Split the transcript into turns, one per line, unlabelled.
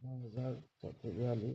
9042،